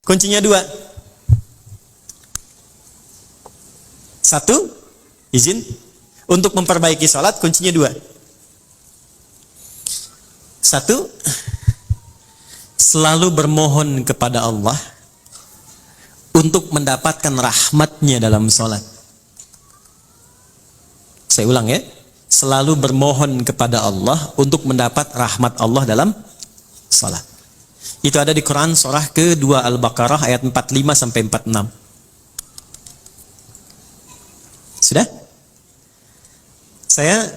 Kuncinya dua. Satu, izin. Untuk memperbaiki sholat, kuncinya dua. Satu, selalu bermohon kepada Allah untuk mendapatkan rahmatnya dalam sholat. Saya ulang ya. Selalu bermohon kepada Allah untuk mendapat rahmat Allah dalam sholat. Itu ada di Quran surah ke-2 Al-Baqarah ayat 45 sampai 46. Sudah? Saya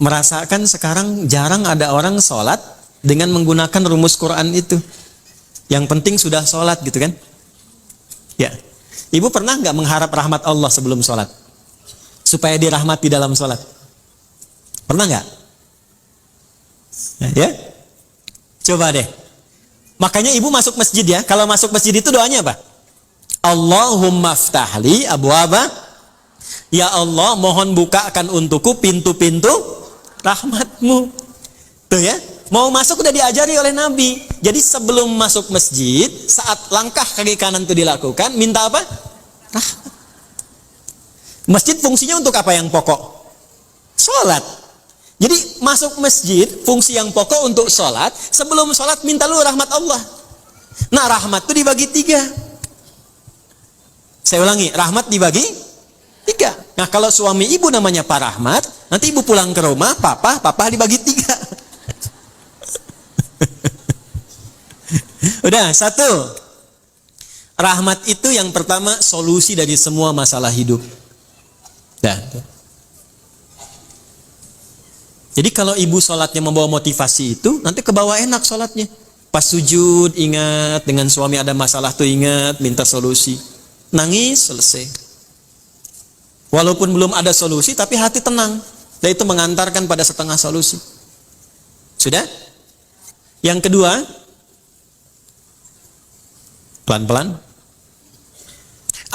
merasakan sekarang jarang ada orang sholat dengan menggunakan rumus Quran itu. Yang penting sudah sholat gitu kan? Ya. Ibu pernah nggak mengharap rahmat Allah sebelum sholat? Supaya dirahmati dalam sholat? Pernah nggak? Ya? Coba deh. Makanya ibu masuk masjid ya. Kalau masuk masjid itu doanya apa? Allahumma ftahli abwaba. Ya Allah, mohon bukakan untukku pintu-pintu rahmatmu. Tuh ya. Mau masuk udah diajari oleh Nabi. Jadi sebelum masuk masjid, saat langkah kaki kanan itu dilakukan, minta apa? Rahmat. Masjid fungsinya untuk apa yang pokok? Sholat. Jadi masuk masjid, fungsi yang pokok untuk sholat. Sebelum sholat minta lu rahmat Allah. Nah rahmat itu dibagi 3. Saya ulangi, rahmat dibagi 3. Nah kalau suami ibu namanya Pak Rahmat, nanti ibu pulang ke rumah, papa dibagi 3. Udah, 1. Rahmat itu yang pertama solusi dari semua masalah hidup. Dah. Jadi kalau ibu sholatnya membawa motivasi itu, nanti ke bawah enak sholatnya. Pas sujud ingat, dengan suami ada masalah tuh ingat, minta solusi. Nangis, selesai. Walaupun belum ada solusi, tapi hati tenang. Dan itu mengantarkan pada setengah solusi. Sudah? Yang kedua, pelan-pelan,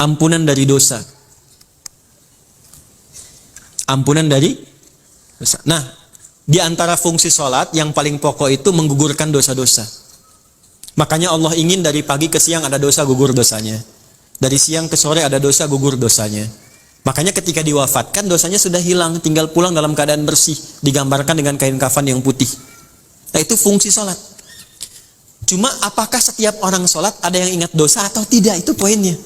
ampunan dari dosa. Ampunan dari dosa. Nah, di antara fungsi sholat yang paling pokok itu menggugurkan dosa-dosa. Makanya Allah ingin dari pagi ke siang ada dosa, gugur dosanya. Dari siang ke sore ada dosa, gugur dosanya. Makanya ketika diwafatkan dosanya sudah hilang, tinggal pulang dalam keadaan bersih, digambarkan dengan kain kafan yang putih. Nah itu fungsi sholat. Cuma apakah setiap orang sholat ada yang ingat dosa atau tidak, itu poinnya.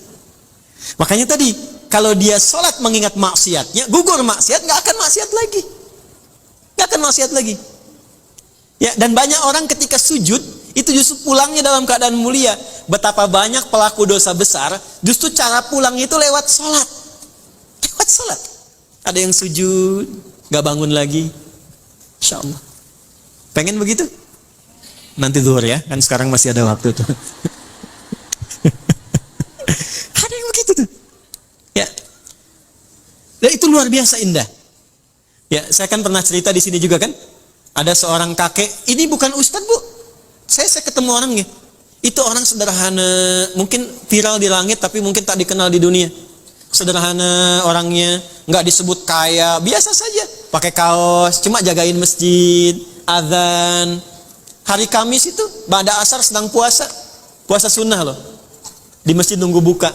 Makanya tadi kalau dia sholat mengingat maksiatnya, gugur maksiat, nggak akan maksiat lagi. Nggak akan maksiat lagi. Ya, dan banyak orang ketika sujud itu justru pulangnya dalam keadaan mulia. Betapa banyak pelaku dosa besar, justru cara pulang itu lewat sholat. Lewat sholat. Ada yang sujud, nggak bangun lagi. Insya Allah. Pengen begitu? Nanti zuhur ya, kan sekarang masih ada waktu tuh. Ada yang begitu tuh. Ya. Dan itu luar biasa indah. Ya, saya kan pernah cerita di sini juga kan. Ada seorang kakek, ini bukan ustadz bu. Saya ketemu orangnya. Itu orang sederhana, mungkin viral di langit tapi mungkin tak dikenal di dunia. Sederhana orangnya, nggak disebut kaya, biasa saja. Pakai kaos, cuma jagain masjid, azan. Hari Kamis itu, ba'da asar sedang puasa. Puasa sunnah loh. Di masjid nunggu buka.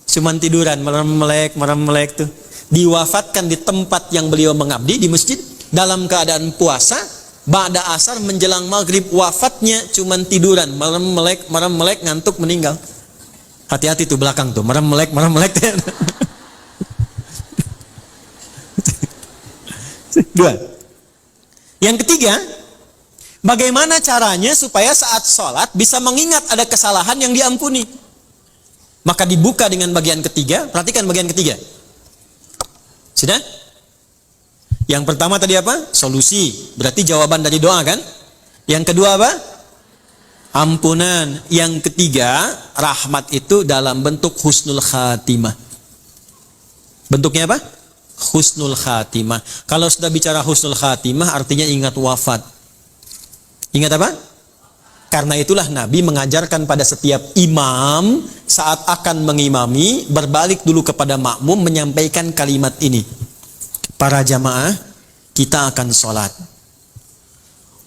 Cuman tiduran, merem-melek tuh. Diwafatkan di tempat yang beliau mengabdi, di masjid, dalam keadaan puasa. Ba'da asar menjelang maghrib, wafatnya cuman tiduran, merem-melek, ngantuk, meninggal. Hati-hati tuh belakang tuh, merem-melek. Dua. Yang ketiga, bagaimana caranya supaya saat sholat bisa mengingat ada kesalahan yang diampuni? Maka dibuka dengan bagian ketiga. Perhatikan bagian ketiga. Sudah? Yang pertama tadi apa? Solusi. Berarti jawaban dari doa kan? Yang kedua apa? Ampunan. Yang ketiga, rahmat itu dalam bentuk husnul khatimah. Bentuknya apa? Husnul khatimah. Kalau sudah bicara husnul khatimah artinya ingat wafat. Ingat apa? Karena itulah Nabi mengajarkan pada setiap imam saat akan mengimami, berbalik dulu kepada makmum menyampaikan kalimat ini. Para jamaah, kita akan sholat.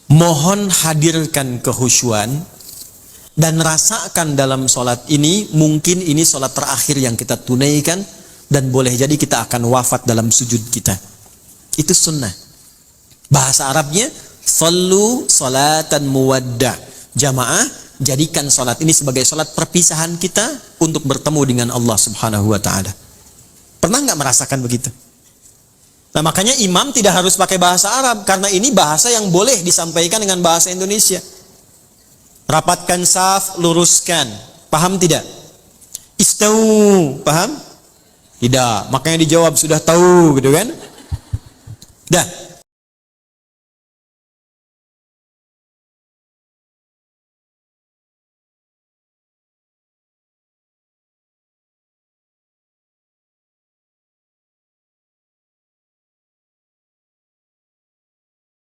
Mohon hadirkan kehusyuan dan rasakan dalam sholat ini, mungkin ini sholat terakhir yang kita tunaikan, dan boleh jadi kita akan wafat dalam sujud kita. Itu sunnah. Bahasa Arabnya, sallu salatan muwadda. Jamaah, jadikan sholat ini sebagai sholat perpisahan kita untuk bertemu dengan Allah subhanahu wa ta'ala. Pernah nggak merasakan begitu? Nah, makanya imam tidak harus pakai bahasa Arab, karena ini bahasa yang boleh disampaikan dengan bahasa Indonesia. Rapatkan saf, luruskan. Paham tidak? Istau, paham? Tidak. Makanya dijawab sudah tahu, gitu kan? Dah.